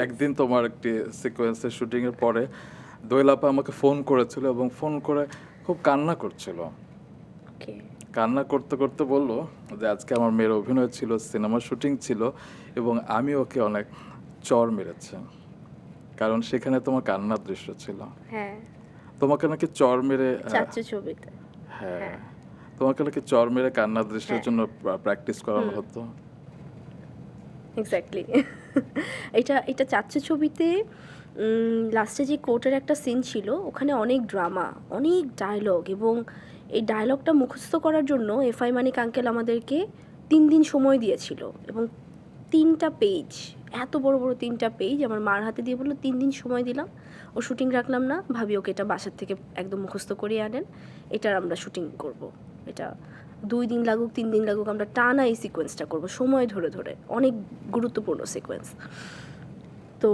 একদিন তোমার একটি সিকোয়েন্সের শুটিং এর পরে দোয়েল আপা আমাকে ফোন করেছিল এবং ফোন করে খুব কান্না করছিল। ওকে। কান্না করতে করতে বলল যে আজকে আমার মেয়ের অভিনয় ছিল, সিনেমার শুটিং ছিল এবং আমি ওকে অনেক চর মেরেছি, কারণ সেখানে তোমার কান্নার দৃশ্য ছিল। হ্যাঁ, তোমাকে নাকি চর মেরে চাচ্চু ছবিতে। হ্যাঁ, হ্যাঁ, তোমাকে নাকি চর মেরে কান্নার দৃশ্যের হ্যাঁ। জন্য প্র্যাকটিস করানো হতো। এক্স্যাক্টলি। এটা চাচ্চু ছবিতে লাস্টে যে কোর্টের একটা সিন ছিল, ওখানে অনেক ড্রামা, অনেক ডায়লগ, এবং এই ডায়লগটা মুখস্থ করার জন্য এফআই মানিক আঙ্কেল আমাদেরকে 3 দিন সময় দিয়েছিল, এবং 3টা পেজ, এত বড় বড় 3টা পেজ আমার মার হাতে দিয়ে বললো 3 দিন সময় দিলাম, ও শুটিং রাখলাম না, ভাবি ওকে এটা বাসার থেকে একদম মুখস্থ করিয়ে আনেন, এটার আমরা শুটিং করব। এটা 2 দিন লাগুক 3 দিন লাগুক আমরা টানা এই সিকোয়েন্সটা করব, সময় ধরে ধরে, অনেক গুরুত্বপূর্ণ সিকোয়েন্স। তো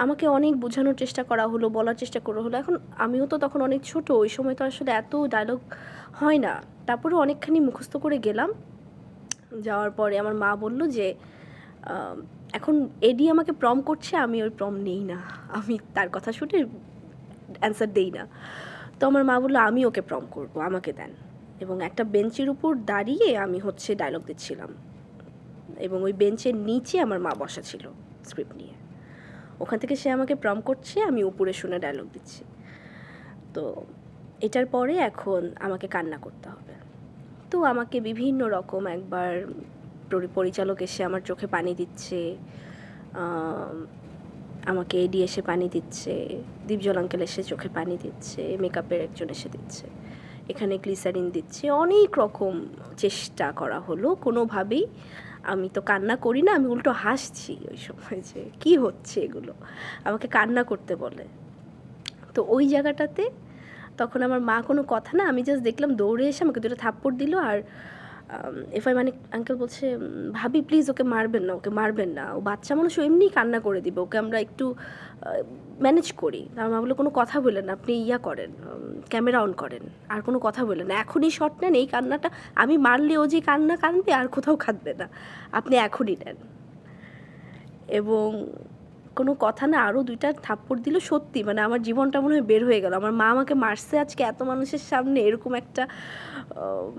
আমাকে অনেক বোঝানোর চেষ্টা করা হলো, বলার চেষ্টা করা হলো। এখন আমিও তো তখন অনেক ছোট, ওই সময় তো আসলে এত ডায়লগ হয় না, তারপরে অনেকখানি মুখস্থ করে গেলাম। যাওয়ার পরে আমার মা বলল যে এখন এডি আমাকে প্রম করছে, আমি ওই প্রম নেই না, আমি তার কথা শুনে অ্যান্সার দেই না। তো আমার মা বললো আমি ওকে প্রম করব, আমাকে দেন। এবং একটা বেঞ্চের উপর দাঁড়িয়ে আমি হচ্ছে ডায়লগ দিচ্ছিলাম, এবং ওই বেঞ্চের নিচে আমার মা বসা ছিল স্ক্রিপ্ট নিয়ে। ওখান থেকে সে আমাকে প্রম করছে, আমি উপরে শুনে ডায়লগ দিচ্ছি। তো এটার পরে এখন আমাকে কান্না করতে হবে। তো আমাকে বিভিন্ন রকম, একবার পরিচালক এসে আমার চোখে পানি দিচ্ছে, আমাকে এডি এসে পানি দিচ্ছে, দীপজল আঙ্কেল এসে চোখে পানি দিচ্ছে, মেকআপের একজন এসে দিচ্ছে, এখানে গ্লিসারিন দিচ্ছে, অনেক রকম চেষ্টা করা হলো, কোনোভাবেই আমি তো কান্না করি না, আমি উল্টো হাসছি ওই সময় যে কী হচ্ছে এগুলো, আমাকে কান্না করতে বলে। তো ওই জায়গাটাতে তখন আমার মা কোনো কথা না, আমি জাস্ট দেখলাম দৌড়ে এসে আমাকে 2টা থাপ্পড় দিল। আর এফআই মানিক আঙ্কেল বলছে ভাবি প্লিজ ওকে মারবেন না, ওকে মারবেন না, ও বাচ্চা মানুষ, ও এমনি কান্না করে দিবে, ওকে আমরা একটু ম্যানেজ করি। আমার মা বললো কোনো কথা বললেন না, আপনি করেন, ক্যামেরা অন করেন, আর কোনো কথা বললেন না, এখনই শট নেন, এই কান্নাটা আমি মারলে ও যে কান্না কাঁদবে আর কোথাও কাঁদবে না, আপনি এখনই নেন। এবং কোনো কথা না, আরও 2টা থাপ্পড় দিল। সত্যি মানে আমার জীবনটা মনে হয় বের হয়ে গেল, আমার মা আমাকে মারছে আজকে এত মানুষের সামনে, এরকম একটা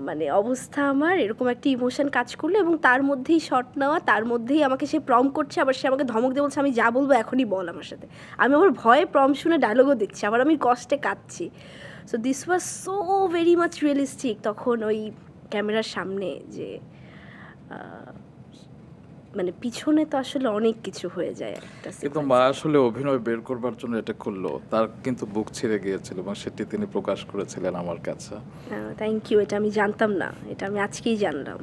মানে অবস্থা, আমার এরকম একটা ইমোশন কাজ করলো, এবং তার মধ্যেই শট নেওয়া, তার মধ্যেই আমাকে সে প্রম করছে, আবার সে আমাকে ধমক দিয়ে বলছে আমি যা বলবো এখনই বল আমার সাথে। আমি আমার ভয়ে প্রম শুনে ডায়লগও দিচ্ছি, আবার আমি কষ্টে কাঁদছি। So this was so very much realistic তখন ওই ক্যামেরার সামনে, যে মানে পিছনে তো আসলে অনেক কিছু হয়ে যায় একটা কিন্তু মা আসলে অভিনয় বের করবার জন্য এটা করলো, তার কিন্তু বুক ছিঁড়ে গিয়েছিল এবং সেটি তিনি প্রকাশ করেছিলেন আমার কাছে। থ্যাংক ইউ, এটা আমি জানতাম না, এটা আমি আজকেই জানলাম।